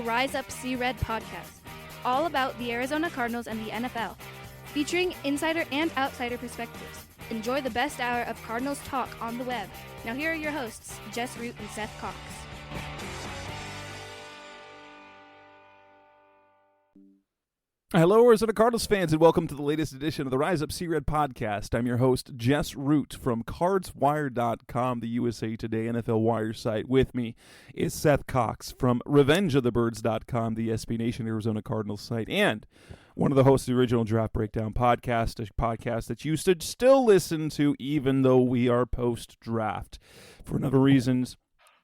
Rise Up See Red podcast, all about the Arizona Cardinals and the NFL, featuring insider and outsider perspectives. Enjoy the best hour of Cardinals talk on the web. Now here are your hosts, Jess Root and Seth Cox. Hello, Arizona Cardinals fans, and welcome to the latest edition of the Rise Up See Red podcast. I'm your host, Jess Root from CardsWire.com, the USA Today NFL Wire site. With me is Seth Cox from RevengeOfTheBirds.com, the SB Nation Arizona Cardinals site, and one of the hosts of the original Draft Breakdown podcast, a podcast that you should still listen to even though we are post-draft. For a number of reasons,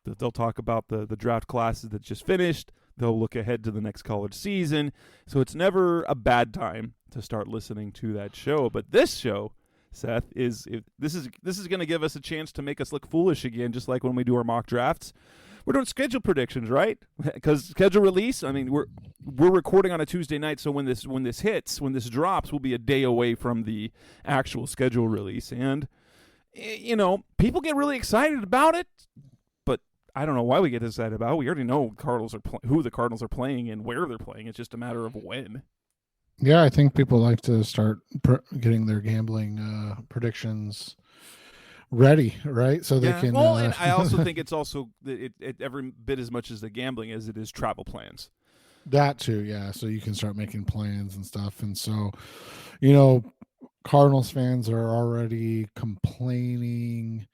that they'll talk about the draft classes that just finished. They'll look ahead to the next college season. So it's never a bad time to start listening to that show. But this show, Seth, this is going to give us a chance to make us look foolish again, just like when we do our mock drafts. We're doing schedule predictions, right? Because schedule release, I mean, we're recording on a Tuesday night, so when this drops, we'll be a day away from the actual schedule release. And, you know, people get really excited about it. I don't know why we get excited about it. We already know who the Cardinals are playing and where they're playing. It's just a matter of when. Yeah, I think people like to start getting their gambling predictions ready, right? So they can. Well, and I also think it's also it every bit as much as the gambling as it is travel plans. That too, yeah. So you can start making plans and stuff. And so, you know, Cardinals fans are already complaining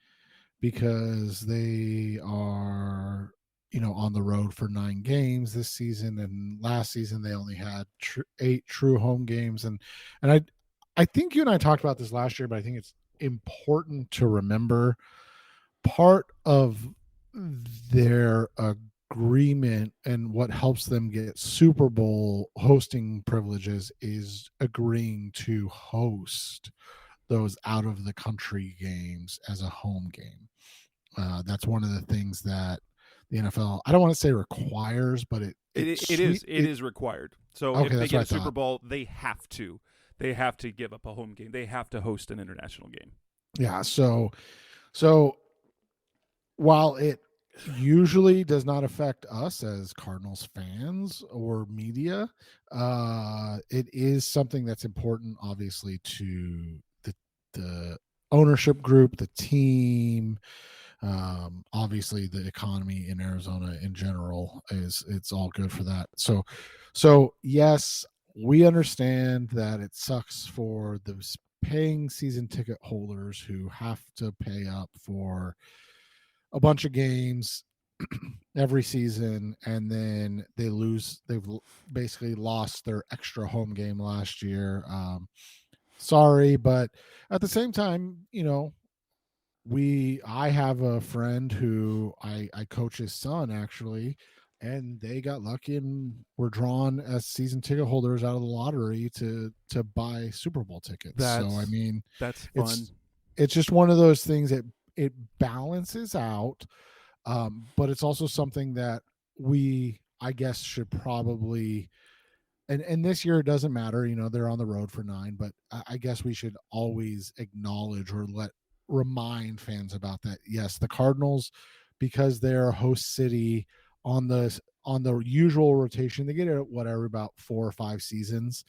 because they are, you know, on the road for 9 games this season, and last season they only had 8 true home games. And I think you and I talked about this last year, but I think it's important to remember part of their agreement and what helps them get Super Bowl hosting privileges is agreeing to host those out of the country games as a home game. That's one of the things that the NFL, I don't want to say requires, but it is required. So okay, if they get a Super Bowl, they have to give up a home game. They have to host an international game. Yeah. So while it usually does not affect us as Cardinals fans or media, it is something that's important, obviously, to the ownership group, the team, obviously the economy in Arizona in general it's all good for that. So yes, we understand that it sucks for those paying season ticket holders who have to pay up for a bunch of games every season, and then they've basically lost their extra home game last year. Sorry, but at the same time, you know, I have a friend who I coach his son actually, and they got lucky and were drawn as season ticket holders out of the lottery to buy Super Bowl tickets. So I mean, that's fun. It's just one of those things that it balances out, but it's also something that I guess should probably. And this year it doesn't matter, you know, they're on the road for 9, but I guess we should always acknowledge or remind fans about that. Yes, the Cardinals, because they're a host city on the usual rotation, they get it about 4 or 5 seasons.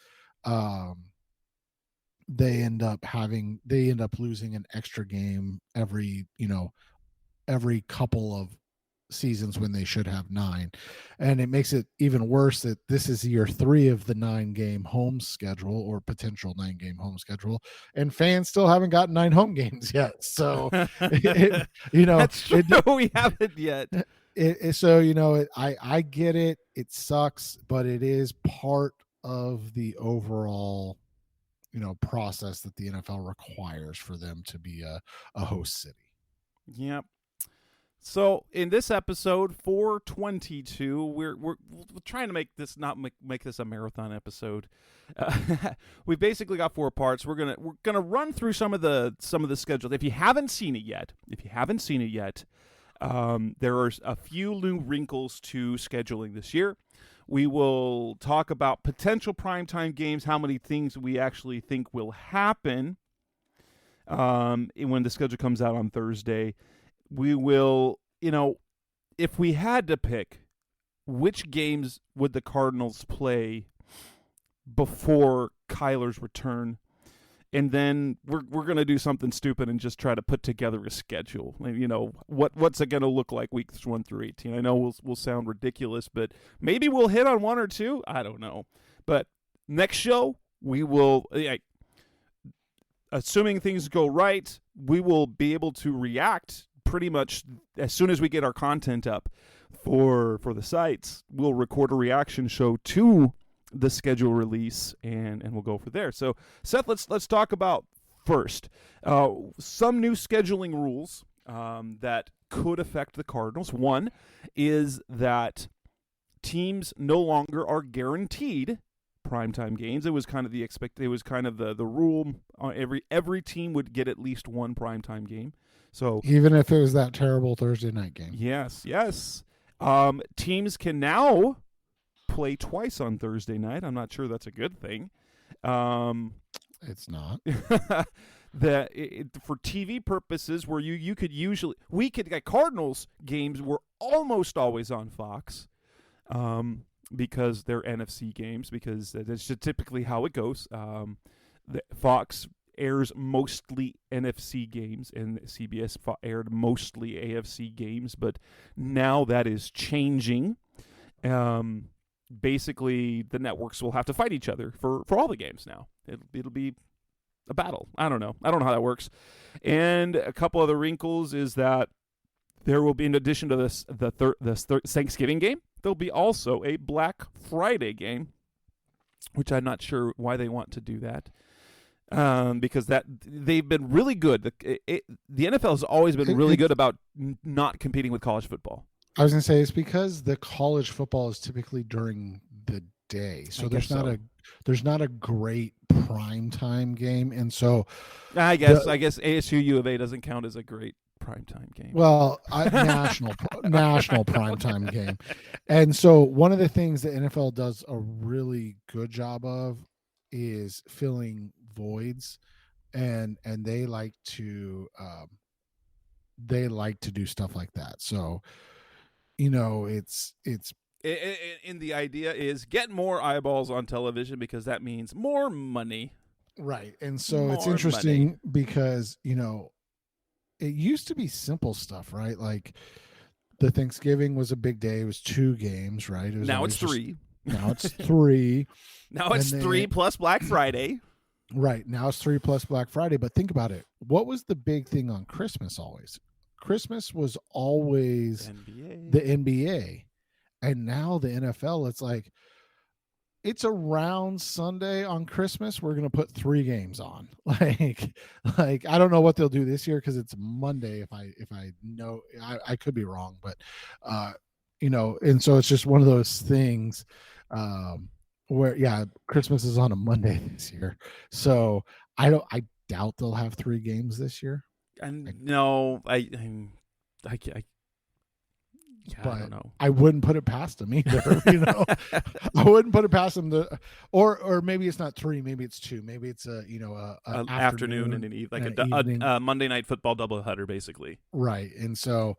They end up losing an extra game every couple of seasons when they should have 9, and it makes it even worse that this is year 3 of the 9-game home schedule or potential 9-game home schedule, and fans still haven't gotten 9 home games yet. So that's true. We haven't yet. So you know, I get it. It sucks, but it is part of the overall, you know, process that the NFL requires for them to be a host city. Yep. So in this episode 422, we're trying to make this make this a marathon episode. We basically got 4 parts. We're gonna run through some of the schedule. If you haven't seen it yet, there are a few new wrinkles to scheduling this year. We will talk about potential primetime games, how many things we actually think will happen when the schedule comes out on Thursday. We will, you know, if we had to pick which games would the Cardinals play before Kyler's return. And then we're going to do something stupid and just try to put together a schedule. You know, what's it going to look like weeks 1 through 18? I know we'll sound ridiculous, but maybe we'll hit on one or two. I don't know. But next show, we will, assuming things go right, we will be able to react pretty much as soon as we get our content up for the sites. We'll record a reaction show to the schedule release, and we'll go for there. So, Seth, let's talk about first some new scheduling rules that could affect the Cardinals. One is that teams no longer are guaranteed primetime games. It was kind of the rule. Every team would get at least one primetime game. So even if it was that terrible Thursday night game. Yes. Teams can now play twice on Thursday night. I'm not sure that's a good thing. It's not. For TV purposes, where you could usually Cardinals games were almost always on Fox, because they're NFC games, because that's just typically how it goes. Fox airs mostly NFC games, and CBS aired mostly AFC games, but now that is changing. Basically, the networks will have to fight each other for all the games now. It'll be a battle. I don't know how that works. And a couple other wrinkles is that there will be, in addition to this Thanksgiving game, there'll be also a Black Friday game, which I'm not sure why they want to do that. Because they've been really good. The NFL has always been really good about not competing with college football. I was going to say it's because the college football is typically during the day, so there's not a great prime time game, and so I guess ASU U of A doesn't count as a great primetime game. Well, national primetime game, and so one of the things the NFL does a really good job of is filling voids, and they like to do stuff like that. So, you know, it's and the idea is get more eyeballs on television, because that means more money. Right. And so it's interesting because, you know, it used to be simple stuff, right? Like the Thanksgiving was a big day. It was 2 games, right? Now it's 3. Now it's 3. Now it's 3 plus Black Friday. Right. Now it's 3 plus Black Friday. But think about it. What was the big thing on Christmas always? Christmas was always the NBA. And now the NFL, it's like, it's around Sunday on Christmas, we're going to put 3 games on. Like I don't know what they'll do this year, because it's Monday. If I know, I could be wrong, but you know, and so it's just one of those things where Christmas is on a Monday this year. So I doubt they'll have 3 games this year. And no, I don't know. I wouldn't put it past them either. You know, I wouldn't put it past them to, or maybe it's not 3, maybe it's 2, maybe it's a afternoon and an evening, a Monday Night Football doubleheader, basically. Right, and so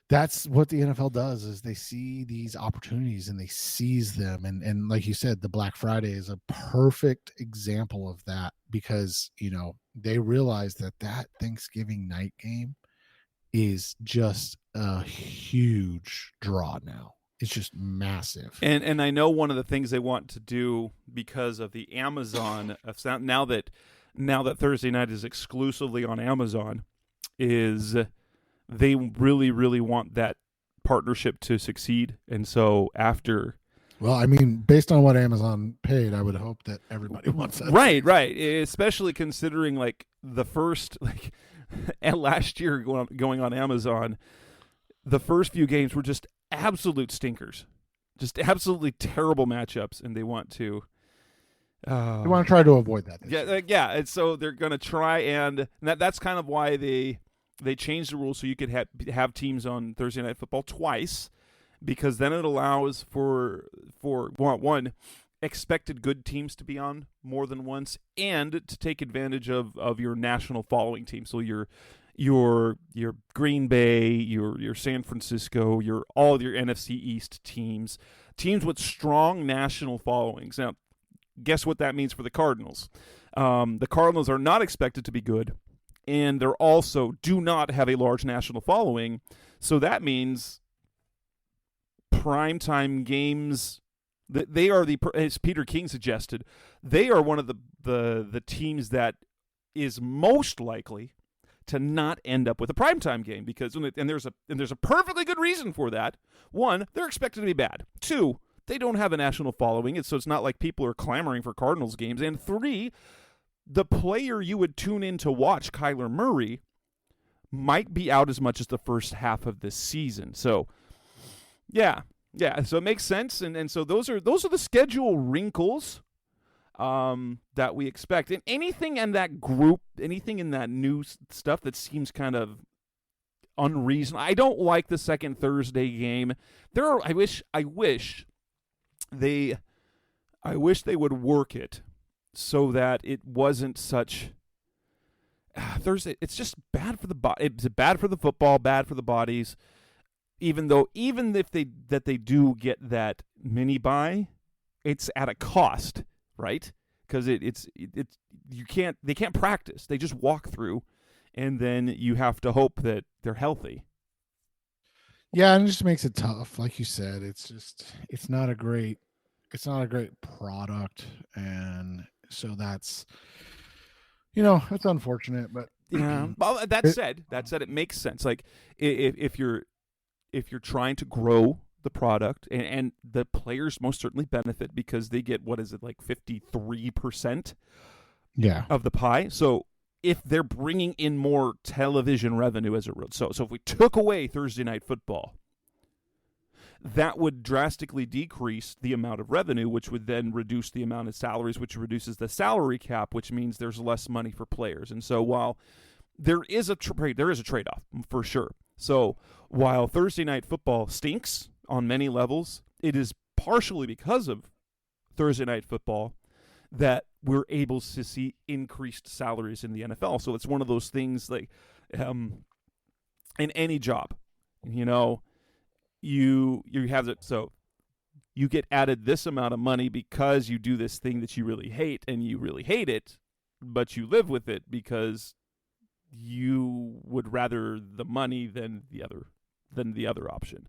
that's what the NFL does: is they see these opportunities and they seize them. And like you said, the Black Friday is a perfect example of that, because you know they realize that Thanksgiving night game is just a huge draw now. It's just massive. And I know one of the things they want to do, because of the Amazon now that Thursday night is exclusively on Amazon, is they really, really want that partnership to succeed. And so well, I mean, based on what Amazon paid, I would hope that everybody wants that. Right. Especially considering like the first and last year going on Amazon, the first few games were just absolute stinkers, just absolutely terrible matchups, and they want to try to avoid that. Yeah. And so they're going to try, and that's kind of why they changed the rules so you could have teams on Thursday Night Football twice, because then it allows for one, expected good teams to be on more than once, and to take advantage of your national following team. So your Green Bay, your San Francisco, all your NFC East teams with strong national followings. Now, guess what that means for the Cardinals? The Cardinals are not expected to be good, and they're also do not have a large national following. So that means primetime games. They are as Peter King suggested, they are one of the teams that is most likely to not end up with a primetime game because there's a perfectly good reason for that. One, they're expected to be bad. Two, they don't have a national following, so it's not like people are clamoring for Cardinals games. And three, the player you would tune in to watch, Kyler Murray, might be out as much as the first half of this season. So, yeah, so it makes sense. And so those are the schedule wrinkles that we expect. And anything in that group, anything in that new stuff that seems kind of unreasonable. I don't like the second Thursday game. I wish they would work it so that it wasn't such Thursday. It's just bad for the body. It's bad for the football, bad for the bodies. Even if they do get that mini bye, it's at a cost, right? Because they can't practice. They just walk through, and then you have to hope that they're healthy. Yeah, and it just makes it tough. Like you said, it's not a great product, and so that's unfortunate. But yeah, well, that said, it makes sense. Like if you're trying to grow the product, and the players most certainly benefit because they get, what is it, like 53% of the pie. So if they're bringing in more television revenue as a result, so if we took away Thursday Night Football, that would drastically decrease the amount of revenue, which would then reduce the amount of salaries, which reduces the salary cap, which means there's less money for players. And so while there is a trade-off for sure. So while Thursday Night Football stinks on many levels, it is partially because of Thursday Night Football that we're able to see increased salaries in the NFL. So it's one of those things like in any job, you have it. So you get added this amount of money because you do this thing that you really hate, and you really hate it, but you live with it because you would rather the money than the other option.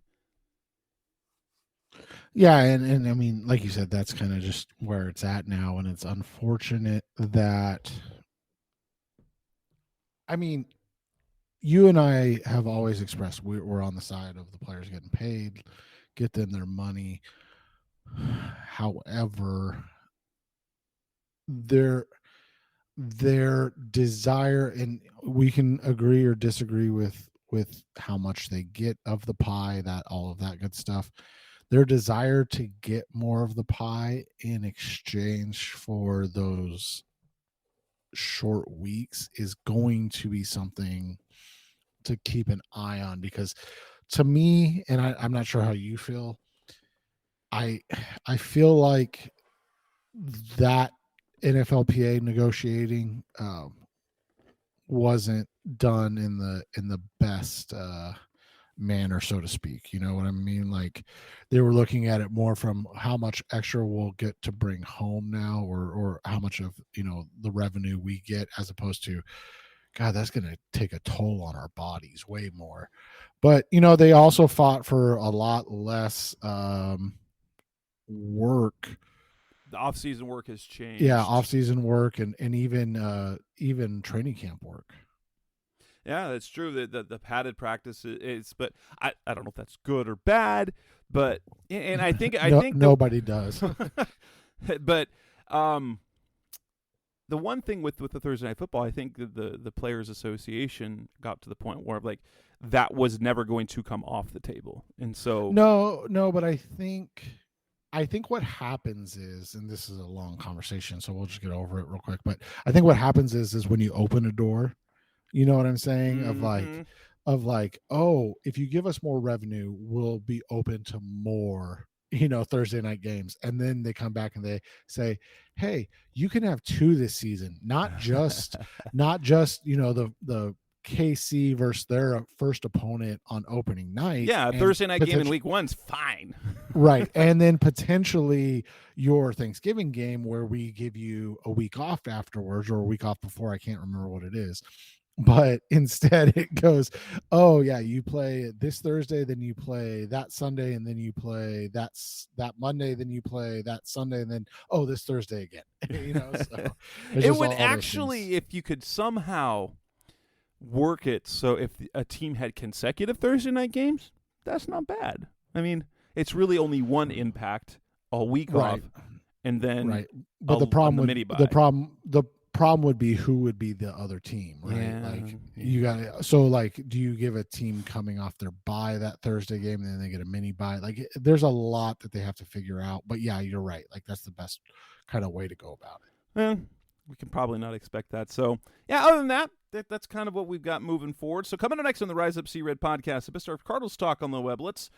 Yeah, and I mean, like you said, that's kind of just where it's at now, and it's unfortunate that, I mean, you and I have always expressed we're on the side of the players getting paid, get them their money. However, their desire, and we can agree or disagree with how much they get of the pie, that all of that good stuff. Their desire to get more of the pie in exchange for those short weeks is going to be something to keep an eye on, because to me, and I'm not sure how you feel, I feel like that NFLPA negotiating wasn't done in the best manner, so to speak. You know what I mean? Like, they were looking at it more from how much extra we'll get to bring home now, or how much of the revenue we get, as opposed to, God, that's going to take a toll on our bodies way more. But they also fought for a lot less work. The off-season work has changed. Yeah, off-season work and even training camp work. Yeah, that's true. The padded practice is, but I don't know if that's good or bad. But and I think nobody does. But the one thing with the Thursday Night Football, I think the Players Association got to the point where like that was never going to come off the table, and so no. But I think what happens is, and this is a long conversation, so we'll just get over it real quick. But I think what happens is when you open a door, you know what I'm saying? Mm-hmm. Of like, oh, if you give us more revenue, we'll be open to more, Thursday night games. And then they come back and they say, hey, you can have 2 this season, not just the KC versus their first opponent on opening night. Yeah, Thursday night game in week 1's fine. Right. And then potentially your Thanksgiving game where we give you a week off afterwards, or a week off before. I can't remember what it is. But instead it goes, oh yeah, you play this Thursday, then you play that Sunday, and then you play that Monday, then you play that Sunday, and then this Thursday again. So it would actually, if you could somehow work it so if a team had consecutive Thursday night games, that's not bad. I mean, it's really only one impact, a week off, and then But the problem would be who would be the other team, right? You got do you give a team coming off their bye that Thursday game and then they get a mini bye? There's a lot that they have to figure out. But yeah, you're right. That's the best kind of way to go about it. We can probably not expect that. So yeah, other than that, that's kind of what we've got moving forward. So coming up next on the Rise Up Sea Red podcast, the best of Cardinals talk on the web. Let's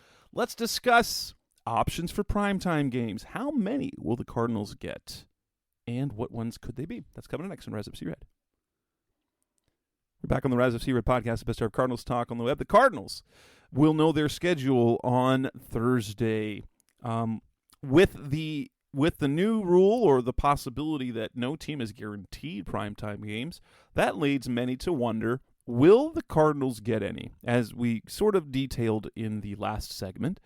discuss options for primetime games. How many will the Cardinals get? And what ones could they be? That's coming next on Rise Up Sea Red. We're back on the Rise Up Sea Red podcast, the best of Cardinals talk on the web. The Cardinals will know their schedule on Thursday. With the new rule, or the possibility that no team is guaranteed primetime games, that leads many to wonder, will the Cardinals get any? As we sort of detailed in the last segment,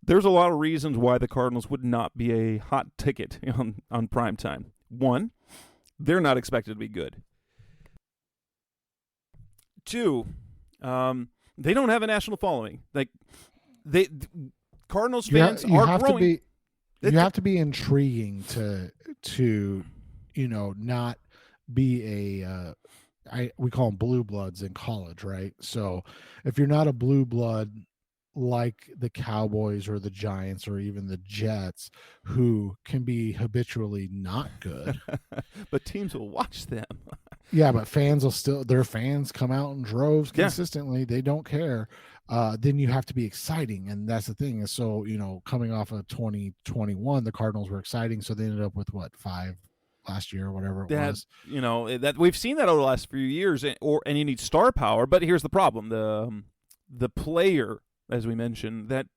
there's a lot of reasons why the Cardinals would not be a hot ticket on primetime. One, they're not expected to be good. Two, they don't have a national following. Cardinals fans are growing. You have to be intriguing to not be we call them blue bloods in college, right? So if you're not a blue blood like the Cowboys or the Giants or even the Jets, who can be habitually not good, but teams will watch them. Yeah, but their fans come out in droves consistently. Yeah. They don't care. Then you have to be exciting, and that's the thing. So coming off of 2021, the Cardinals were exciting, so they ended up with 5 last year or whatever it was. That we've seen that over the last few years, and you need star power. But here's the problem: the player, as we mentioned, that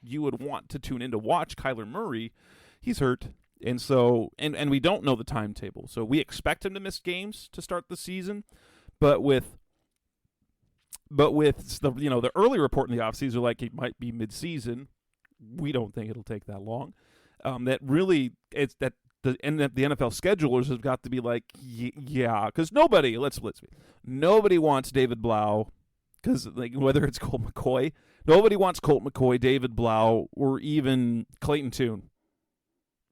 you would want to tune in to watch, Kyler Murray, he's hurt. And so, and we don't know the timetable. So we expect him to miss games to start the season, but with the early report in the offseason, like it might be midseason. We don't think it'll take that long. The NFL schedulers have got to be like, yeah, because nobody wants David Blau, because whether it's Colt McCoy, nobody wants Colt McCoy, David Blau, or even Clayton Tune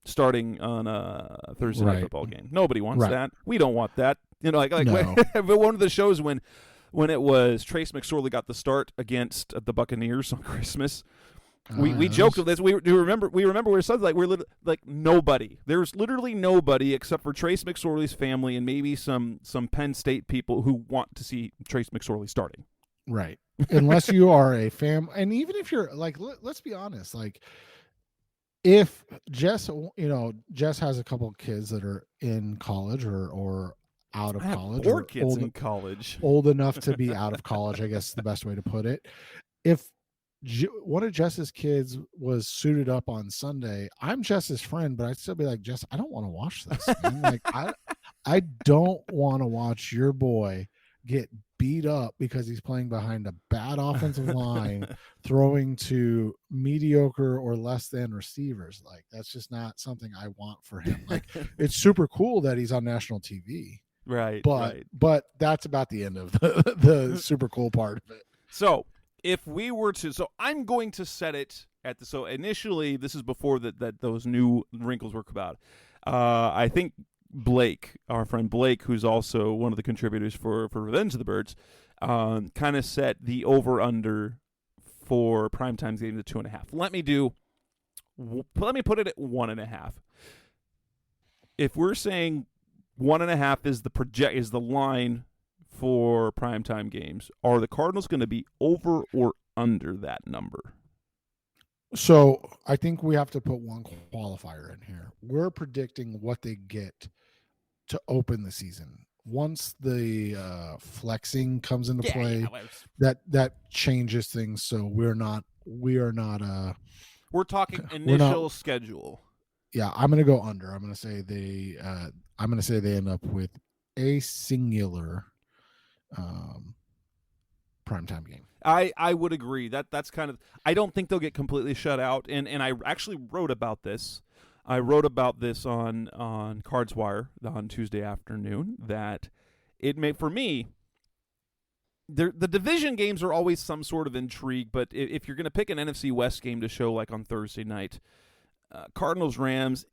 starting on a Thursday night football game. Nobody wants that. We don't want that. No. One of the shows when it was Trace McSorley got the start against the Buccaneers on Christmas, we joked with this. We remember where suddenly we're like nobody. There's literally nobody except for Trace McSorley's family and maybe some Penn State people who want to see Trace McSorley starting. Right. Unless you are a fan, and even if you're let's be honest, if Jess has a couple of kids that are in college or out of college, or kids in college, old enough to be out of college, I guess is the best way to put it. If one of Jess's kids was suited up on Sunday, I'm Jess's friend, but I'd still be like, Jess, I don't want to watch this. I don't want to watch your boy get beat up because he's playing behind a bad offensive line, throwing to mediocre or less than receivers. That's just not something I want for him. It's super cool that he's on national TV. Right. But that's about the end of the super cool part of it. So if we were to, I'm going to set it at so initially, this is before that those new wrinkles were about. I think Blake, our friend Blake, who's also one of the contributors for Revenge of the Birds, kind of set the over-under for primetime games at 2.5. Let me put it at 1.5. If we're saying 1.5 is the line for primetime games, are the Cardinals going to be over or under that number? So I think we have to put one qualifier in here. We're predicting what they get to open the season. once the flexing comes into play, Yeah, that changes things. So we are not we're talking we're not. initial schedule. Yeah, I'm gonna go under. I'm gonna say they end up with a singular primetime game. I would agree. That's kind of, I don't think they'll get completely shut out. And I actually wrote about this. I wrote about this on Cards Wire on Tuesday afternoon, that it may, for me, the division games are always some sort of intrigue, but if you're going to pick an NFC West game to show like on Thursday night, Cardinals Rams,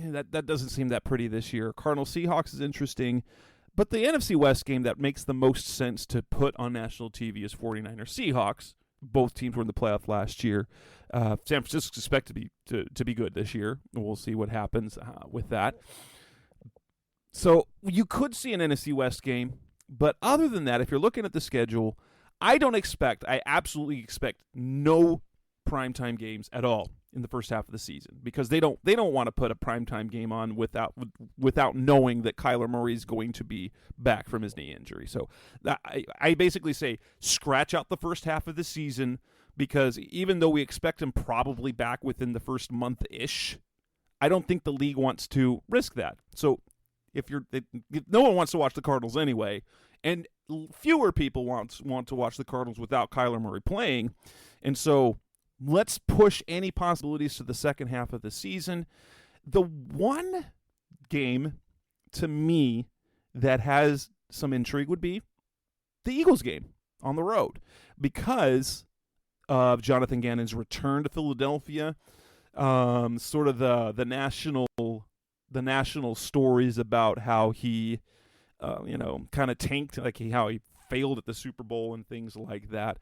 that doesn't seem that pretty this year. Cardinals Seahawks is interesting. But the NFC West game that makes the most sense to put on national TV is 49ers Seahawks. Both teams were in the playoff last year. San Francisco is expected to be good this year. We'll see what happens with that. So you could see an NFC West game. But other than that, if you're looking at the schedule, I absolutely expect no primetime games at all in the first half of the season, because they don't want to put a primetime game on without knowing that Kyler Murray is going to be back from his knee injury. So I basically say scratch out the first half of the season, because even though we expect him probably back within the first month-ish, I don't think the league wants to risk that. So if no one wants to watch the Cardinals anyway, and fewer people want to watch the Cardinals without Kyler Murray playing, and so let's push any possibilities to the second half of the season. The one game, to me, that has some intrigue would be the Eagles game on the road, because of Jonathan Gannon's return to Philadelphia. Sort of the national stories about how he, kind of tanked, like how he failed at the Super Bowl and things like that.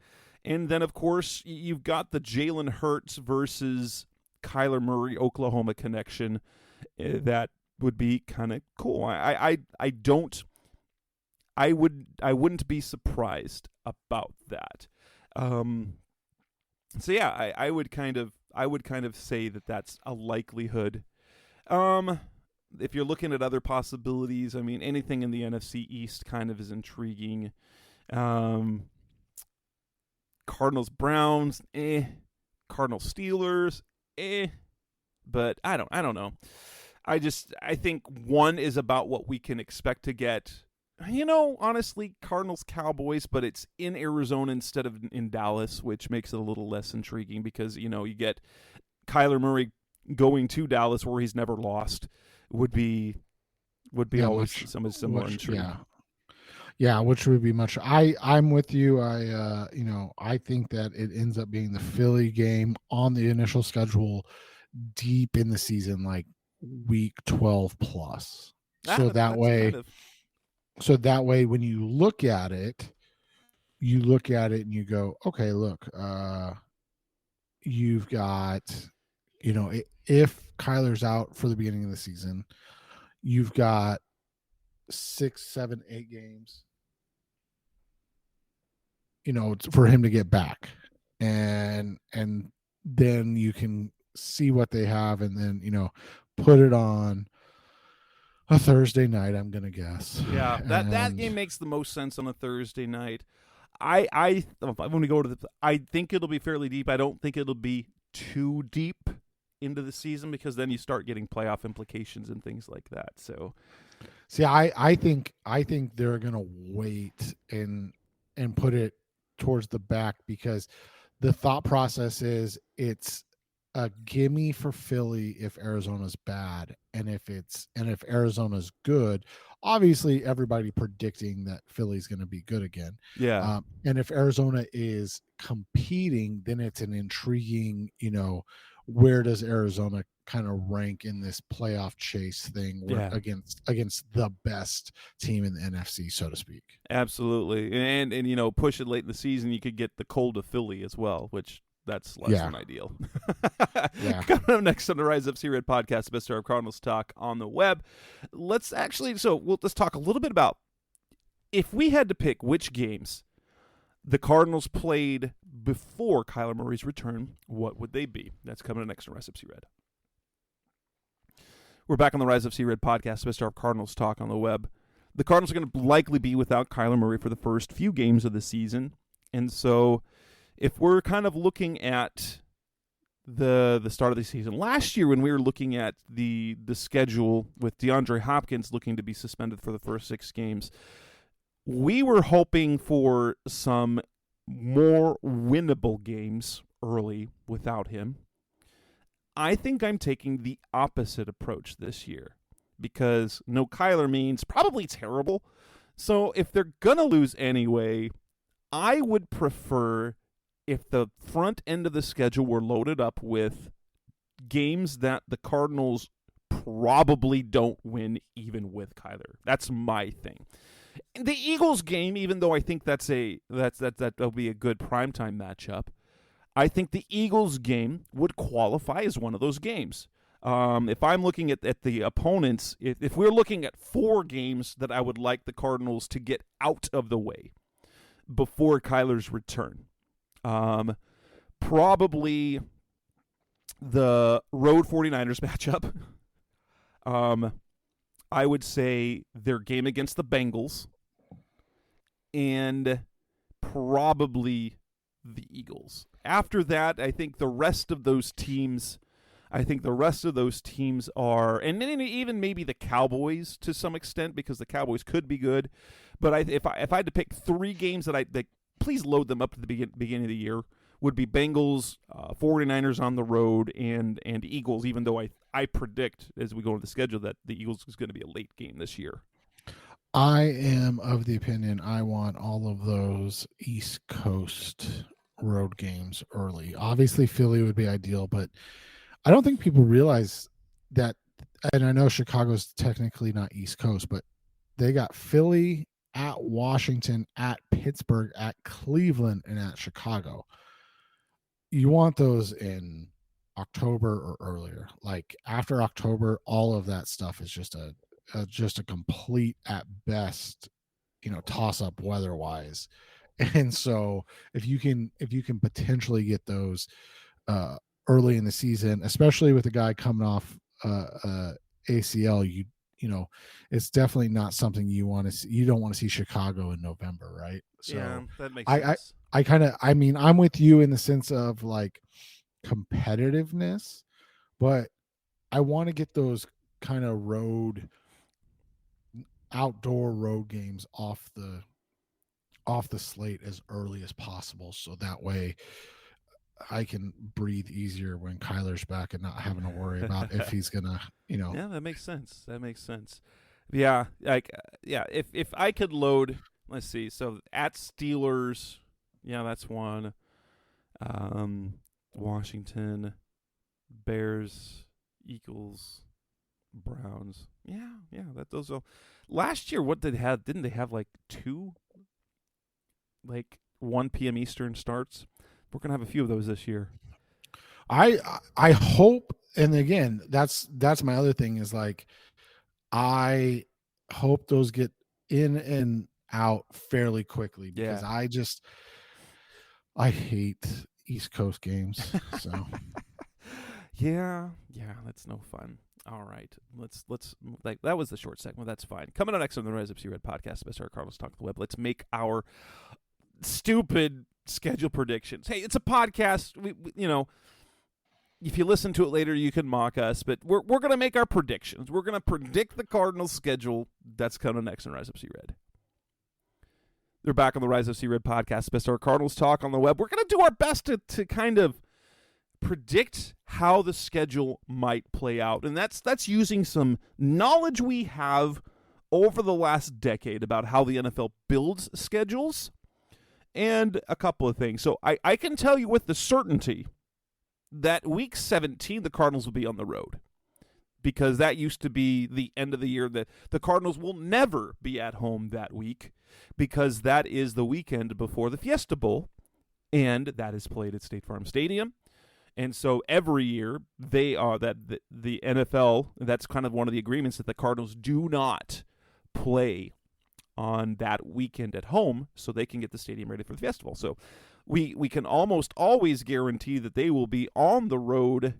And then, of course, you've got the Jalen Hurts versus Kyler Murray Oklahoma connection. That would be kind of cool. I wouldn't be surprised about that. So yeah, I would kind of say that that's a likelihood. If you're looking at other possibilities, I mean, anything in the NFC East kind of is intriguing. Cardinals Browns, Cardinals Steelers, but I don't know. I think one is about what we can expect to get. Honestly, Cardinals Cowboys, but it's in Arizona instead of in Dallas, which makes it a little less intriguing, because you get Kyler Murray going to Dallas, where he's never lost, would be always some similar intrigue. Yeah, which would be much. I'm with you. I think that it ends up being the Philly game on the initial schedule, deep in the season, like week 12 plus. So that way, when you look at it and you go, okay, look, you've got, if Kyler's out for the beginning of the season, you've got 6, 7, 8 games, for him to get back, and then you can see what they have, and then put it on a Thursday night, I'm gonna guess. Yeah, that game makes the most sense on a Thursday night. I when we go to I think it'll be fairly deep. I don't think it'll be too deep into the season, because then you start getting playoff implications and things like that. So, see, I think they're gonna wait and put it towards the back, because the thought process is it's a gimme for Philly if Arizona's bad, and if Arizona's good, obviously everybody predicting that Philly's going to be good again. Yeah. And if Arizona is competing, then it's an intriguing, where does Arizona kind of rank in this playoff chase thing against the best team in the NFC, so to speak. Absolutely. And push it late in the season, you could get the cold of Philly as well, which that's less than ideal. Yeah. Coming up next on the Rise Up C-Red podcast, the best of Cardinals talk on the web. Let's talk a little bit about, if we had to pick which games the Cardinals played before Kyler Murray's return, what would they be? That's coming up next on Rise Up C-Red. We're back on the Rise Up C-Red podcast, the best of Cardinals talk on the web. the Cardinals are going to likely be without Kyler Murray for the first few games of the season. And so if we're kind of looking at the start of the season, last year when we were looking at the schedule with DeAndre Hopkins looking to be suspended for the first 6 games, we were hoping for some more winnable games early without him. I think I'm taking the opposite approach this year because no Kyler means probably terrible. So if they're going to lose anyway, I would prefer if the front end of the schedule were loaded up with games that the Cardinals probably don't win even with Kyler. That's my thing. The Eagles game, even though I think that'll be a good primetime matchup, I think the Eagles game would qualify as one of those games. If I'm looking at the opponents, if we're looking at 4 games that I would like the Cardinals to get out of the way before Kyler's return, probably the road 49ers matchup. I would say their game against the Bengals, and probably the Eagles. After that, I think the rest of those teams are, and even maybe the Cowboys to some extent, because the Cowboys could be good. But if I had to pick 3 games that please load them up at the beginning of the year, would be Bengals, 49ers on the road, and Eagles, even though I predict as we go into the schedule that the Eagles is going to be a late game this year. I am of the opinion I want all of those East Coast road games early. Obviously, Philly would be ideal, but I don't think people realize that, and I know Chicago's technically not East Coast, but they got Philly, at Washington, at Pittsburgh, at Cleveland, and at Chicago. You want those in October or earlier. Like after October, all of that stuff is just a complete, at best, toss up weather wise. And so if you can potentially get those early in the season, especially with a guy coming off ACL, it's definitely not something you want to see. You don't want to see Chicago in November, right? So yeah, that makes sense. I'm with you in the sense of like competitiveness, but I want to get those kind of outdoor road games off the slate as early as possible, so that way I can breathe easier when Kyler's back and not having to worry about if he's gonna, Yeah, that makes sense. Yeah, if I could load, let's see. So at Steelers, yeah, that's one. Washington, Bears, Eagles, Browns. Yeah, those are. Last year, what did they have? Didn't they have like 2, 1 p.m. Eastern starts? We're gonna have a few of those this year. I hope, and again, that's my other thing is like, I hope those get in and out fairly quickly, because I hate East Coast games. So yeah, that's no fun. All right, let's that was the short segment. That's fine. Coming up next on the Rise Up C-Red podcast, Mr. Cardinals Talk the Web. Let's make our stupid schedule predictions. Hey, it's a podcast. We if you listen to it later, you can mock us, but we're going to make our predictions. We're going to predict the Cardinals schedule. That's coming next on Rise Up C-Red. They're back on the Rise Up C-Red podcast, Mr. Cardinals Talk on the Web. We're going to do our best to kind of predict how the schedule might play out, and that's using some knowledge we have over the last decade about how the NFL builds schedules and a couple of things. So I can tell you with the certainty that week 17 the Cardinals will be on the road, because that used to be the end of the year. That the Cardinals will never be at home that week, because that is the weekend before the Fiesta Bowl, and that is played at State Farm Stadium. And so every year they are the NFL, that's kind of one of the agreements, that the Cardinals do not play on that weekend at home so they can get the stadium ready for the festival. So we can almost always guarantee that they will be on the road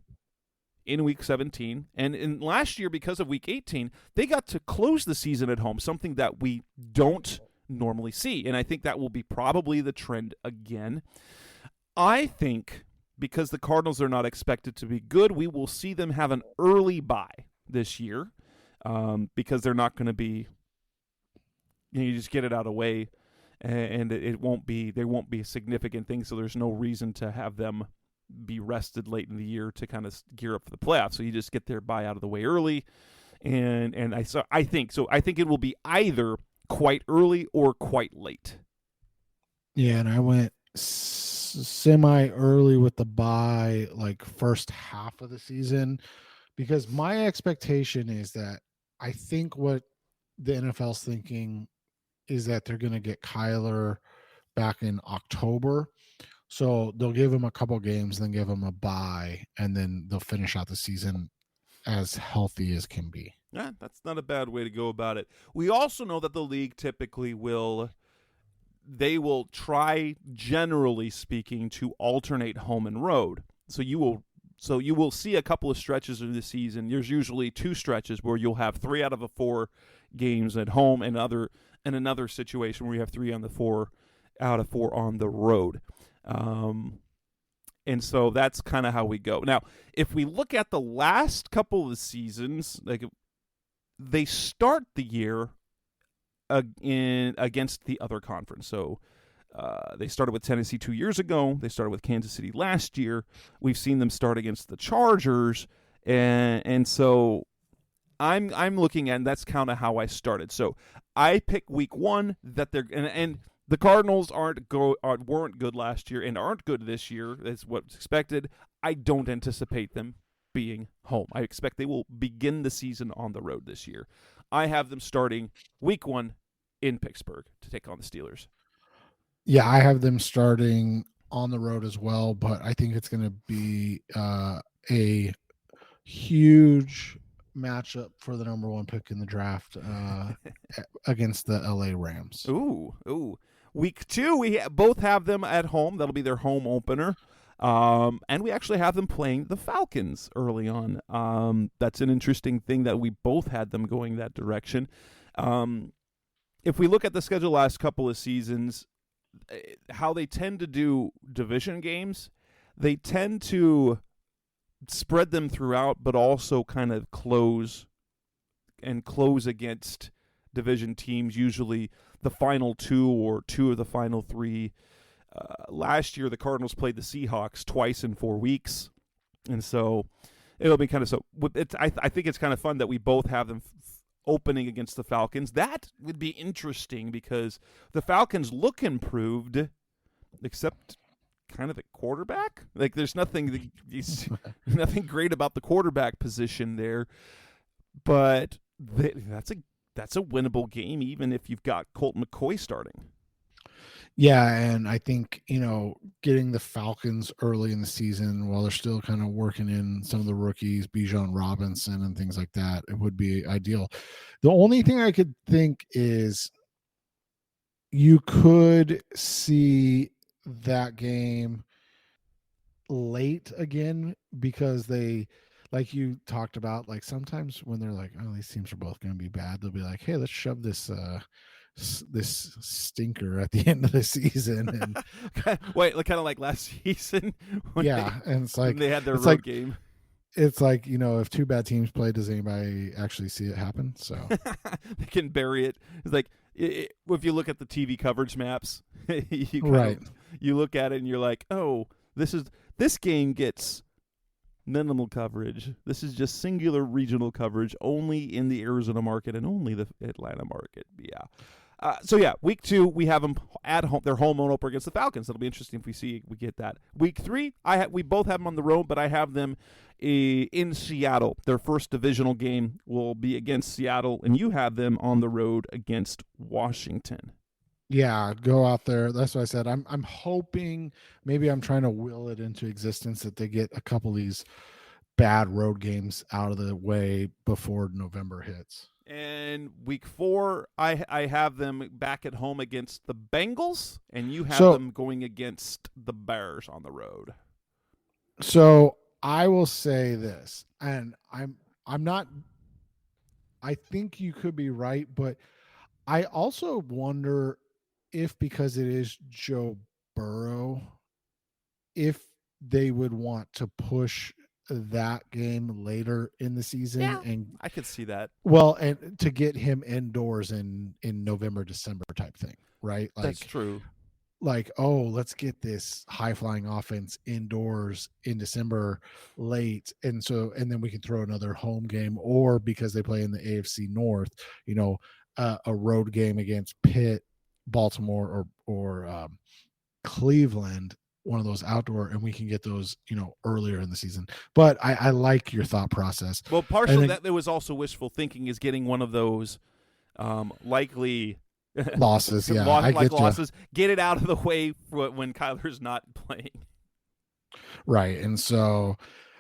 in Week 17. And in last year, because of Week 18, they got to close the season at home, something that we don't normally see. And I think that will be probably the trend again. I think because the Cardinals are not expected to be good, we will see them have an early bye this year because they're not going to be, you just get it out of the way, and it won't be, there won't be a significant thing, so there's no reason to have them be rested late in the year to kind of gear up for the playoffs. So you just get their bye out of the way early, and I think it will be either quite early or quite late. Yeah, and I went semi early with the bye, like first half of the season, because my expectation is that I think what the NFL's thinking is that they're going to get Kyler back in October. So they'll give him a couple games, then give him a bye, and then they'll finish out the season as healthy as can be. Yeah, that's not a bad way to go about it. We also know that the league typically will try, generally speaking, to alternate home and road. So you will see a couple of stretches of the season. There's usually 2 stretches where you'll have 3 out of the 4 games at home, and another situation where you have 3 out of 4 on the road. And so that's kind of how we go. Now, if we look at the last couple of seasons, like they start the year against the other conference. So they started with Tennessee 2 years ago. They started with Kansas City last year. We've seen them start against the Chargers, and so I'm looking at, and that's kind of how I started. So I pick Week 1 that they're and the Cardinals weren't good last year and aren't good this year. That's what's expected. I don't anticipate them being home. I expect they will begin the season on the road this year. I have them starting Week 1 in Pittsburgh to take on the Steelers. Yeah, I have them starting on the road as well, but I think it's going to be a huge matchup for the number 1 pick in the draft against the LA Rams. Ooh. Week 2, we both have them at home. That'll be their home opener. And we actually have them playing the Falcons early on. That's an interesting thing that we both had them going that direction. If we look at the schedule last couple of seasons, how they tend to do division games, they tend to spread them throughout, but also kind of close against division teams, usually the final 2 or 2 of the final 3. Last year, the Cardinals played the Seahawks twice in 4 weeks, and so it'll be kind of I think it's kind of fun that we both have them opening against the Falcons. That would be interesting because the Falcons look improved, except kind of the quarterback. Like there's nothing great about the quarterback position there, but that's a winnable game even if you've got Colt McCoy starting. Yeah, and I think, getting the Falcons early in the season while they're still kind of working in some of the rookies, Bijan Robinson and things like that, it would be ideal. The only thing I could think is you could see that game late again because they, like you talked about, like sometimes when they're like, oh, these teams are both going to be bad, they'll be like, hey, let's shove this stinker at the end of the season. And wait, kind of like last season. And it's like they had their road game. It's like, if 2 bad teams play, does anybody actually see it happen? So they can bury it. It's like if you look at the TV coverage maps, you look at it and you're like, oh, this game gets minimal coverage. This is just singular regional coverage only in the Arizona market and only the Atlanta market. Yeah. Week 2 we have them at home. Their home opener against the Falcons. That'll be interesting if we get that. Week 3, we both have them on the road, but I have them in Seattle. Their first divisional game will be against Seattle, and you have them on the road against Washington. Yeah, go out there. That's what I said. I'm hoping, maybe I'm trying to will it into existence that they get a couple of these bad road games out of the way before November hits. And week 4, I have them back at home against the Bengals, and you have them going against the Bears on the road. So I will say this, and I'm not. I think you could be right, but I also wonder if because it is Joe Burrow, if they would want to push that game later in the season Yeah, and I could see that. well, and to get him indoors in November, December type thing, right? That's true. Like, oh, let's get this high flying offense indoors in December late, and then we can throw another home game, or because they play in the AFC North, a road game against Pitt, Baltimore, or Cleveland, one of those outdoor, and we can get those earlier in the season. But I like your thought process. Well, partially that there was also wishful thinking is getting one of those likely losses. Yeah, I get losses. Get it out of the way for when Kyler's not playing. Right, and so,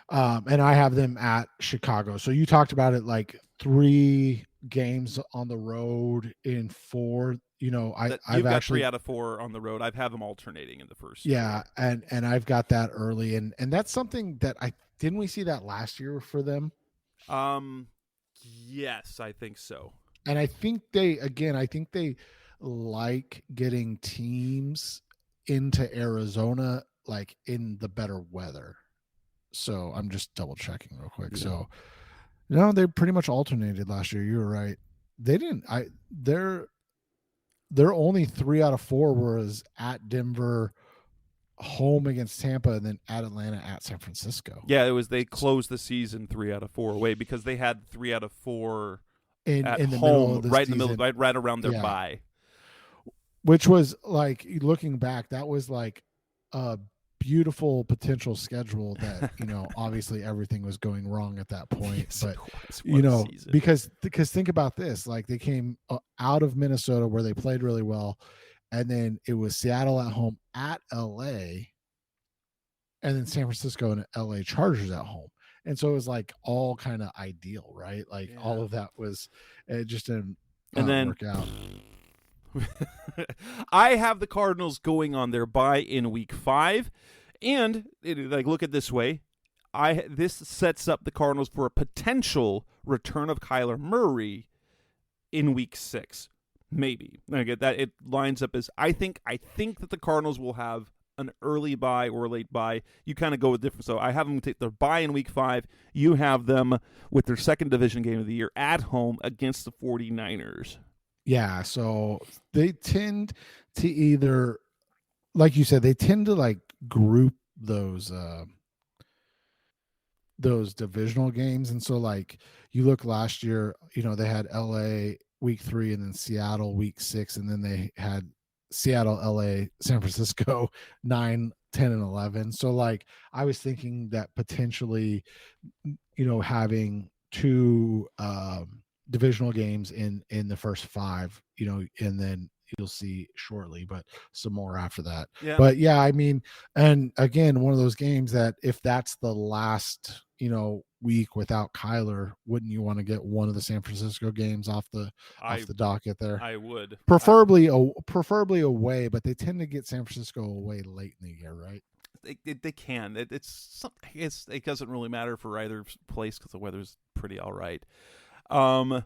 and I have them at Chicago. So you talked about it like 3 games on the road in 4. I've got actually 3 out of 4 on the road. I've had them alternating in the first. Yeah, and I've got that early, and that's something that didn't we see that last year for them? Yes, I think so. And I think they like getting teams into Arizona like in the better weather. So I'm just double checking real quick. Yeah. So no, they pretty much alternated last year. You were right. They didn't. They're only 3 out of 4 was at Denver, home against Tampa, and then at Atlanta, at San Francisco. Yeah, it was. They closed the season 3 out of 4 away because they had 3 out of 4 in the home, middle of the right season. In the middle, right around their bye. Which was like, looking back, that was like a beautiful potential schedule that obviously everything was going wrong at that point. Yes, but because think about this, like they came out of Minnesota where they played really well, and then it was Seattle at home, at LA, and then San Francisco and LA Chargers at home. And so it was like all kind of ideal, right? Like all of that was, it just didn't work out. I have the Cardinals going on their bye in week 5, and look at it this way: this sets up the Cardinals for a potential return of Kyler Murray in week 6, maybe. I get that it lines up as I think that the Cardinals will have an early bye or a late bye. You kind of go with different. So I have them take their bye in week 5. You have them with their second division game of the year at home against the 49ers. Yeah, so they tend to either, like you said, they tend to like group those divisional games. And so like you look last year, they had LA week 3 and then Seattle week 6, and then they had Seattle, LA, San Francisco 9, 10, and 11. So like I was thinking that potentially, having 2 divisional games in the first 5, and then you'll see shortly, but some more after that. Yeah. But yeah, I mean, and again, one of those games that if that's the last, week without Kyler, wouldn't you want to get one of the San Francisco games off the docket there? I would. Preferably away, but they tend to get San Francisco away late in the year, right? They can. It doesn't really matter for either place because the weather's pretty all right. After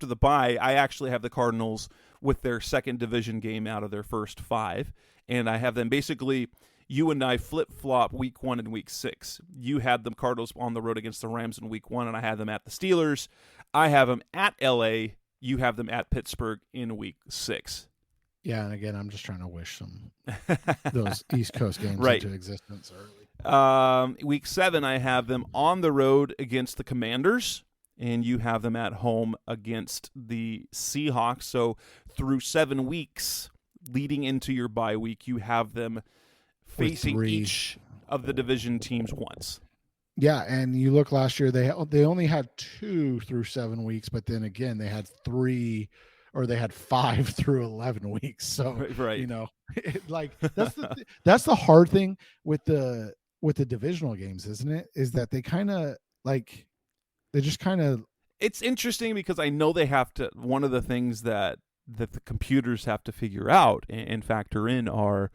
the bye, I actually have the Cardinals with their second division game out of their first 5, and I have them basically, you and I flip-flop week 1 and week 6. You had the Cardinals on the road against the Rams in week 1, and I had them at the Steelers. I have them at LA. You have them at Pittsburgh in week 6. Yeah, and again, I'm just trying to wish those East Coast games into existence early. Week 7, I have them on the road against the Commanders, and you have them at home against the Seahawks. So through 7 weeks leading into your bye week, you have them facing each of the division teams once. Yeah, and you look last year, they only had 2 through 7 weeks, but then again, they had 3, or they had 5 through 11 weeks. So, right. That's the hard thing with the divisional games, isn't it? Is that they kind of like, they just kind of. It's interesting because I know they have to. One of the things that the computers have to figure out and factor in are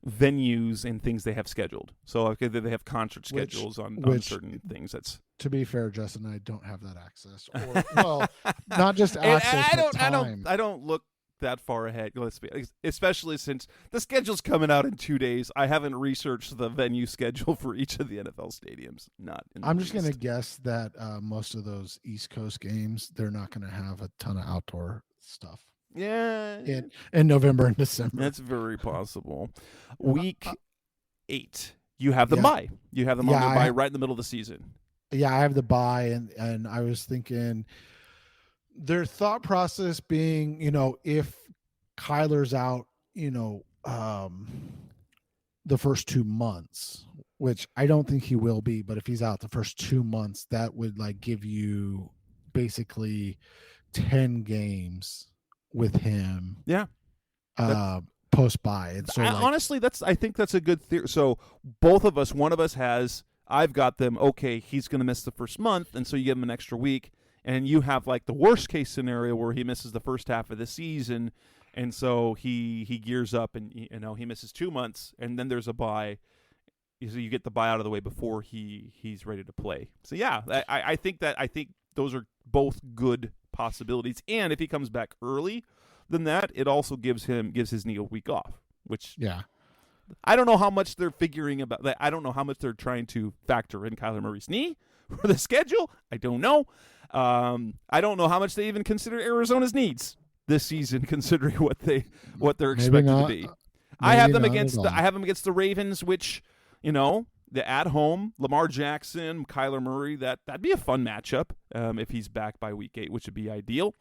venues and things they have scheduled. So okay, they have concert schedules on certain things. That's to be fair, Justin, I don't have that access. Or, well, not just access, but time. I don't look that far ahead. Let's be, especially since the schedule's coming out in 2 days. I haven't researched the venue schedule for each of the NFL stadiums. I'm just going to guess that most of those East Coast games, they're not going to have a ton of outdoor stuff. Yeah, in November and December. That's very possible. Week 8, you have the bye. You have them on their bye right in the middle of the season. Yeah, I have the bye, and I was thinking their thought process being, if Kyler's out, the first 2 months, which I don't think he will be, but if he's out the first 2 months, that would give you basically 10 games with him. Yeah. Post bye. And so honestly, I think that's a good theory. So both of us, one of us I've got them, okay, he's going to miss the first month, and so you give him an extra week, and you have the worst case scenario where he misses the first half of the season, and so he gears up and he misses 2 months, and then there's a bye. So you get the bye out of the way before he's ready to play. So yeah, I think those are both good possibilities. And if he comes back early than that, it also gives his knee a week off, which I don't know how much they're figuring about that. I don't know how much they're trying to factor in Kyler Murray's knee for the schedule. I don't know. I don't know how much they even consider Arizona's needs this season, considering what they're expected to be. I have them against the Ravens, which, the at home, Lamar Jackson, Kyler Murray, that'd be a fun matchup if he's back by week 8, which would be ideal.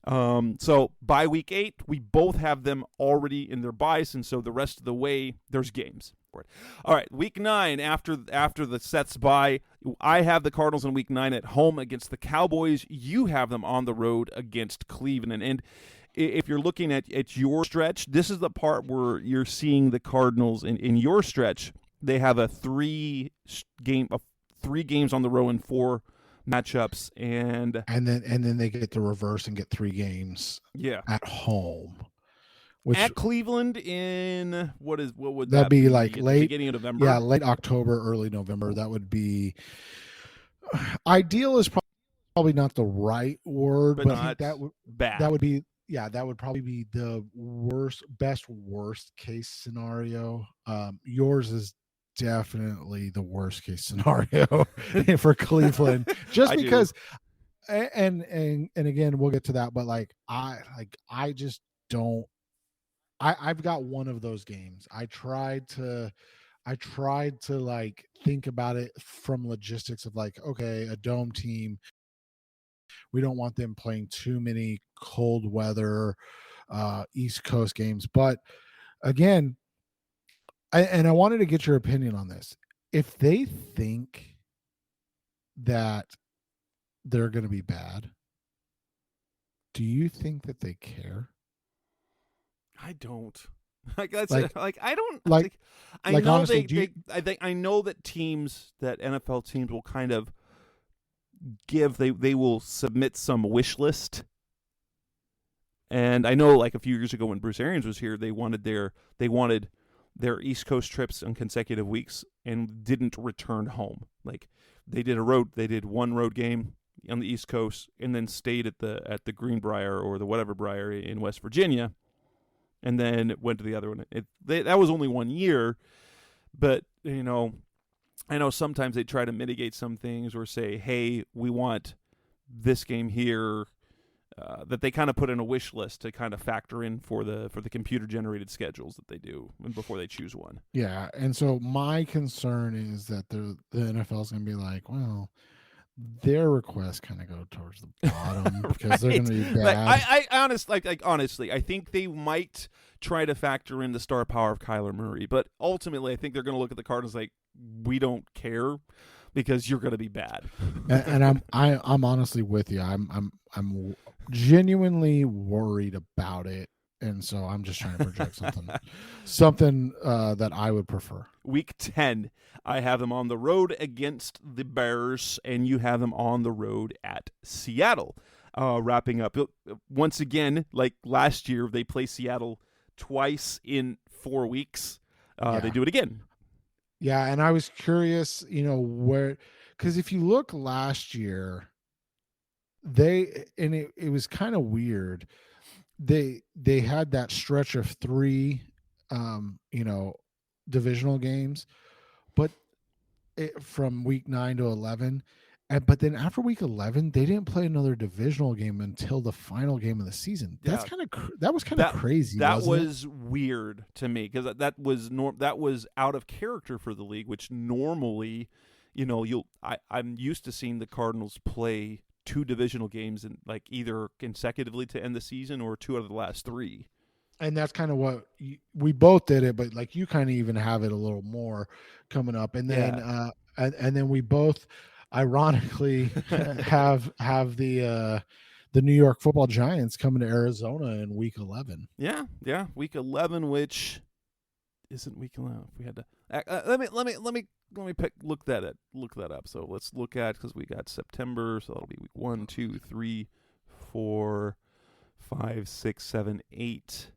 So by week 8, we both have them already in their buys, and so the rest of the way, there's games for it. All right, week 9, after the Seth's bye, I have the Cardinals in week 9 at home against the Cowboys. You have them on the road against Cleveland. And if you're looking at your stretch, this is the part where you're seeing the Cardinals in your stretch. They have a 3 games on the road and 4 matchups, and then they get the reverse and get 3 games at home, at Cleveland in what would that be late beginning of November? Late October, early November. That would be ideal. Is probably not the right word, but I think that would be that would probably be the worst case scenario. Yours is definitely the worst case scenario for Cleveland, just because and again, we'll get to that, but I just don't. I've got one of those games. I tried to think about it from logistics of okay, a dome team, we don't want them playing too many cold weather East Coast games, but again, I wanted to get your opinion on this. If they think that they're going to be bad, do you think that they care? I don't. I don't. I know honestly, I know that NFL teams will kind of give. They will submit some wish list. And I know, a few years ago when Bruce Arians was here, they wanted their East Coast trips on consecutive weeks and didn't return home. They did one road game on the East Coast and then stayed at the Greenbrier or the whatever Briar in West Virginia, and then went to the other one. That was only 1 year, but I know sometimes they try to mitigate some things or say, hey, we want this game here. That they kind of put in a wish list to kind of factor in for the computer generated schedules that they do before they choose one. Yeah, and so my concern is that the NFL is going to be well, their requests kind of go towards the bottom because they're going to be bad. Honestly, I think they might try to factor in the star power of Kyler Murray, but ultimately, I think they're going to look at the Cardinals we don't care because you're going to be bad. and I'm honestly with you. I'm genuinely worried about it, and so I'm just trying to project something that I would prefer. Week 10, I have them on the road against the Bears, and you have them on the road at Seattle. Wrapping up once again, like last year, they play Seattle twice in 4 weeks. they do it again. Yeah, and I was curious, because if you look last year, it was kind of weird. They had that stretch of three, divisional games, but from week 9 to 11. But then after week 11, they didn't play another divisional game until the final game of the season. Yeah. That was kind of crazy. That wasn't was it? weird to me because that was out of character for the league, which normally, I'm used to seeing the Cardinals play 2 divisional games and like either consecutively to end the season or 2 out of the last 3. And that's kind of what we both did it, but like you kind of even have it a little more coming up, and then and then we both, ironically, have the New York Football Giants coming to Arizona in week 11. Yeah, week 11, which isn't week 11. If we had to, let me look that up. So let's look at, because we got September, so that'll be week 1, 2, 3, 4, 5, 6, 7, 8.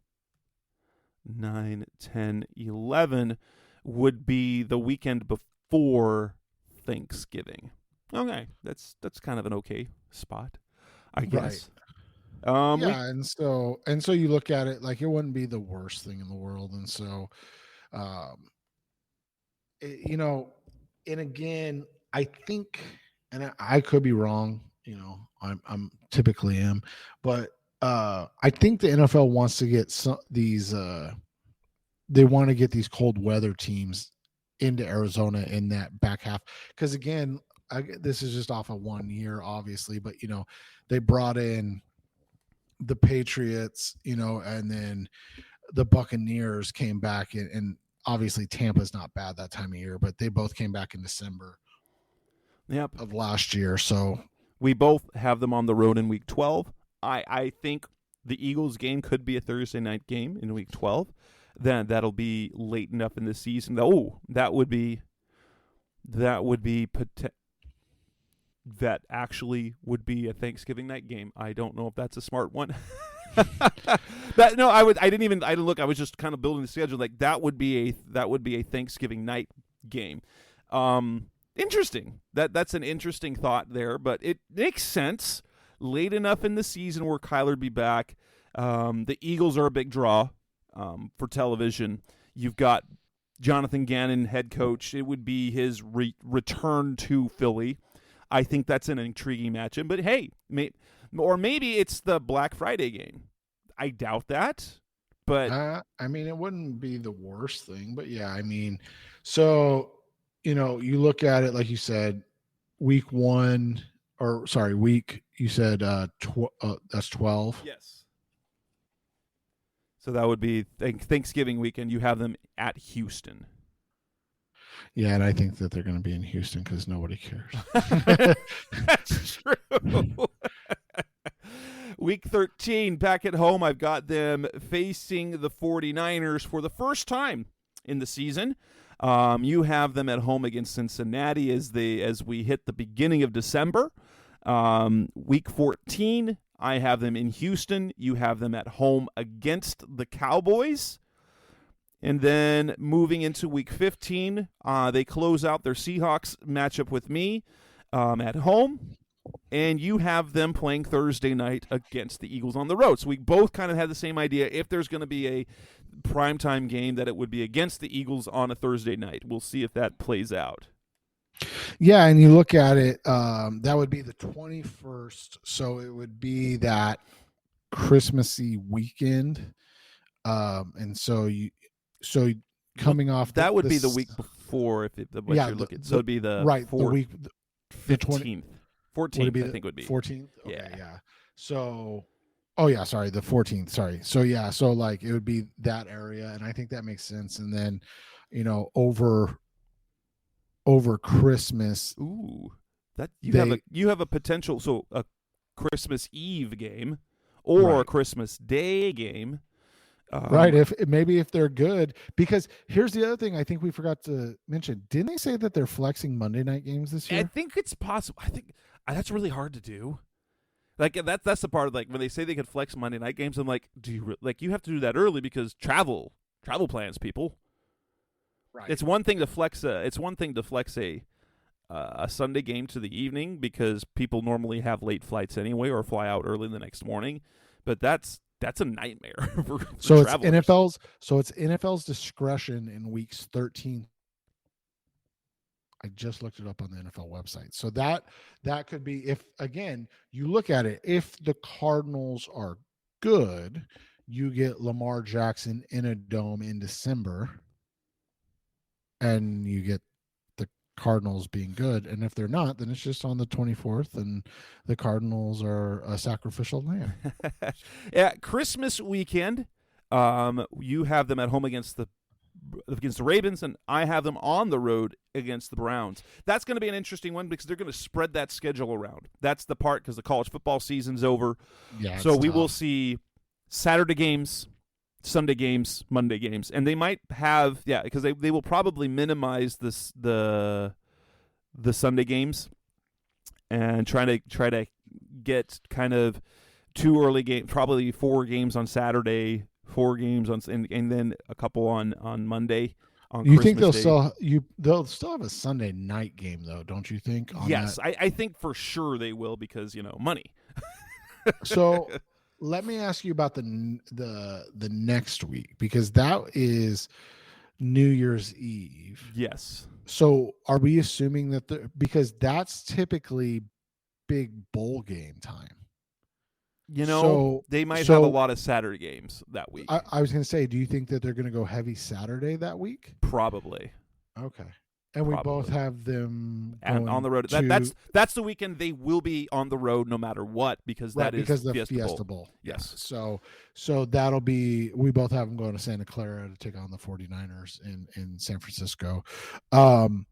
9, 10, 11 would be the weekend before Thanksgiving. Okay, that's kind of an okay spot, I guess. Right. And so you look at it like it wouldn't be the worst thing in the world, and so, and again, I think, and I could be wrong. I'm typically am, but I think the NFL wants to get these. They want to get these cold weather teams into Arizona in that back half, because again, this is just off of 1 year, obviously, but they brought in the Patriots, and then the Buccaneers came back, and obviously Tampa's not bad that time of year, but they both came back in December. Yep. Of last year, so we both have them on the road in week 12. I think the Eagles game could be a Thursday night game in week 12. Then that'll be late enough in the season. That actually would be a Thanksgiving night game. I don't know if that's a smart one. I didn't look. I was just kind of building the schedule. Like that would be a Thanksgiving night game. Interesting. That's an interesting thought there, but it makes sense. Late enough in the season where Kyler'd be back. The Eagles are a big draw for television. You've got Jonathan Gannon, head coach. It would be his return to Philly. I think that's an intriguing matchup. But hey, maybe it's the Black Friday game. I doubt that. But it wouldn't be the worst thing. But yeah, so you look at it like you said, week. You said that's 12. Yes. So that would be Thanksgiving weekend. You have them at Houston. Yeah, and I think that they're going to be in Houston because nobody cares. That's true. Week 13, back at home, I've got them facing the 49ers for the first time in the season. You have them at home against Cincinnati as we hit the beginning of December. Week 14, I have them in Houston. You have them at home against the Cowboys. And then moving into week 15, they close out their Seahawks matchup with me at home. And you have them playing Thursday night against the Eagles on the road. So we both kind of had the same idea. If there's going to be a primetime game, that it would be against the Eagles on a Thursday night. We'll see if that plays out. Yeah, and you look at it, that would be the 21st, so it would be that Christmassy weekend, and so coming off that would be the week before if you're looking. So it'd be the right 4th, the week 15th, 14th. I think would be 14th. Okay, yeah. So, the 14th. Sorry. So yeah, so like it would be that area, and I think that makes sense. And then, over Christmas. Ooh, that you have a potential. So a Christmas Eve game or a Christmas Day game. Right. If they're good, because here's the other thing I think we forgot to mention. Didn't they say that they're flexing Monday night games this year? I think it's possible. I think that's really hard to do. Like that's the part of, like, when they say they could flex Monday night games, I'm like, do you you have to do that early because travel plans, people. It's one thing to flex a Sunday game to the evening because people normally have late flights anyway or fly out early the next morning, but that's a nightmare for so travelers. It's NFL's discretion in weeks 13. I just looked it up on the NFL website. So that could be, if again you look at it, if the Cardinals are good, you get Lamar Jackson in a dome in December, and you get the Cardinals being good. And if they're not, then it's just on the 24th, and the Cardinals are a sacrificial lamb. Yeah, Christmas weekend, you have them at home against the Ravens, and I have them on the road against the Browns. That's going to be an interesting one because they're going to spread that schedule around. That's the part because the college football season's over. Yeah, so we will see Saturday games, Sunday games, Monday games, and they might have because they will probably minimize the Sunday games and try to get kind of 2 early games, probably 4 games on Saturday, 4 games on, and then a couple on Monday. On you Christmas think Day. they'll still have a Sunday night game though, don't you think? Yes, I think for sure they will because money. So let me ask you about the next week, because that is New Year's Eve. Yes. So are we assuming that because that's typically big bowl game time? They might have a lot of Saturday games that week. I was going to say, do you think that they're going to go heavy Saturday that week? Probably. Okay. And we both have them and on the road. That's the weekend they will be on the road no matter what, because that is the Fiesta Bowl. Yes. So that'll be, we both have them going to Santa Clara to take on the 49ers in San Francisco. I'm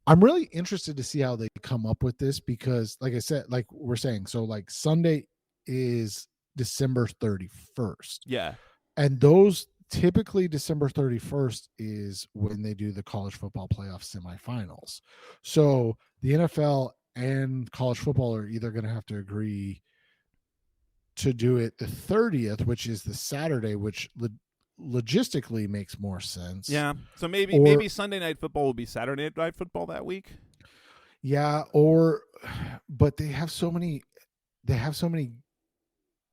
really interested to see how they come up with this because, like I said, like we're saying, so like Sunday is December 31st. Yeah. And those typically December 31st is when they do the college football playoff semifinals. So the NFL and college football are either going to have to agree to do it the 30th, which is the Saturday, which logistically makes more sense. Yeah. So maybe Sunday night football will be Saturday night football that week. Yeah. But they have so many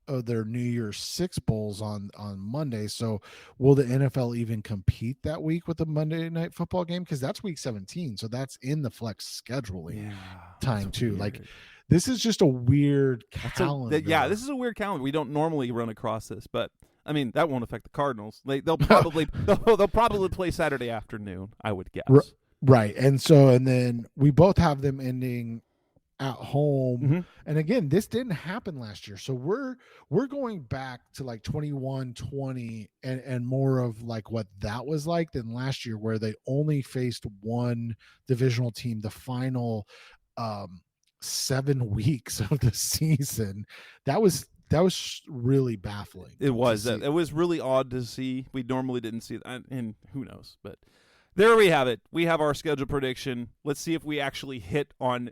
of their New Year's 6 bowls on Monday. So will the NFL even compete that week with the Monday night football game? Because that's week 17. So that's in the flex scheduling time too. Weird. Like this is just a weird calendar. This is a weird calendar. We don't normally run across this, but I mean that won't affect the Cardinals. They'll probably play Saturday afternoon, I would guess. Right. And then we both have them ending at home. Mm-hmm. And again, this didn't happen last year. So we're going back to like 21-20 and more of like what that was like than last year, where they only faced one divisional team the final 7 weeks of the season. That was really baffling. It was really odd to see. We normally didn't see that, and who knows, but there we have it. We have our schedule prediction. Let's see if we actually hit on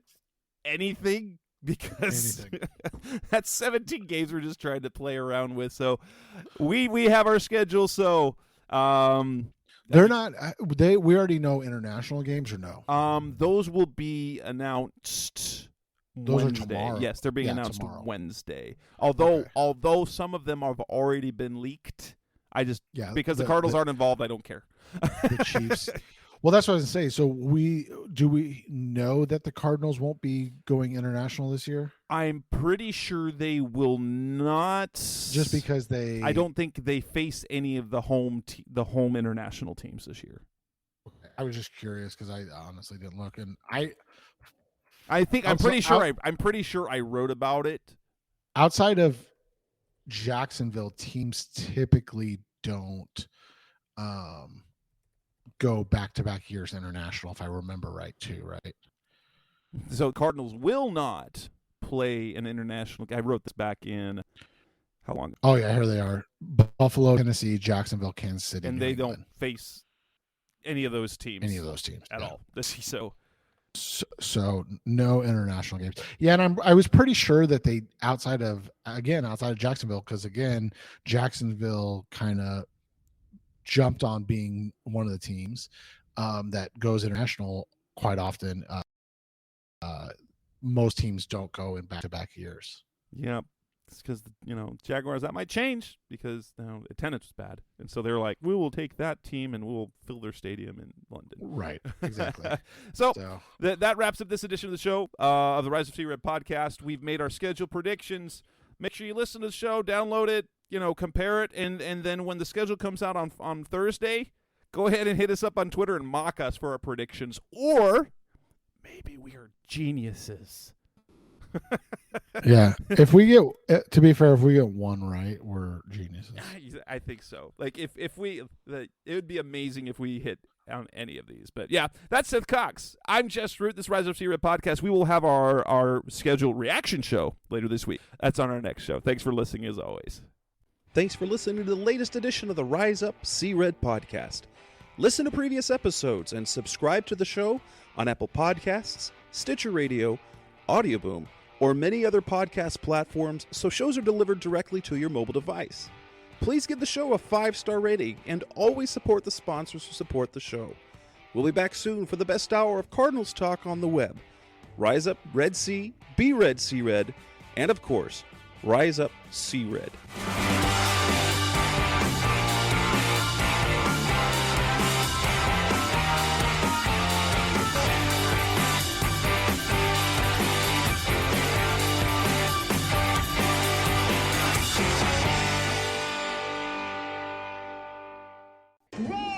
anything, because that's 17 games we're just trying to play around with. So we have our schedule. So they're not. We already know international games, or no? Those will be announced. Those Wednesday. Are tomorrow. Yes, they're being announced tomorrow. Wednesday. Although some of them have already been leaked, because the Cardinals aren't involved, I don't care. The Chiefs. Well, that's what I was going to say. So we know that the Cardinals won't be going international this year? I'm pretty sure they will not. Just because I don't think they face any of the home international teams this year. Okay. I was just curious because I honestly didn't look, and I'm pretty sure I wrote about it. Outside of Jacksonville, teams typically don't go back-to-back years international, if I remember right, too, right? So Cardinals will not play an international. I wrote this back in how long ago? Oh, yeah, here they are. Buffalo, Tennessee, Jacksonville, Kansas City. And they don't face any of those teams. At all. So no international games. Yeah, and I was pretty sure that they outside of Jacksonville, because again, Jacksonville kind of jumped on being one of the teams. that goes international quite often. Most teams don't go in back-to-back years. Yeah. It's because, Jaguars, that might change because attendance was bad. And so they're like, we will take that team and we'll fill their stadium in London. Right, exactly. so that wraps up this edition of the show, of the Rise of C-Red podcast. We've made our schedule predictions. Make sure you listen to the show, download it, compare it, and then when the schedule comes out on Thursday, go ahead and hit us up on Twitter and mock us for our predictions. Or maybe we are geniuses. Yeah, if we get, to be fair, if we get one right, we're geniuses. I think so. Like it would be amazing if we hit on any of these. But yeah, that's Seth Cox. I'm Jess Root. This Rise Up C-Red podcast. We will have our scheduled reaction show later this week. That's on our next show. Thanks for listening as always. Thanks for listening to the latest edition of the Rise Up C-Red podcast. Listen to previous episodes and subscribe to the show on Apple Podcasts, Stitcher Radio, Audioboom, or many other podcast platforms so shows are delivered directly to your mobile device. Please give the show a 5-star rating and always support the sponsors who support the show. We'll be back soon for the best hour of Cardinals talk on the web. Rise up Red Sea, be Red Sea Red, and of course, Rise up Sea Red. Roll!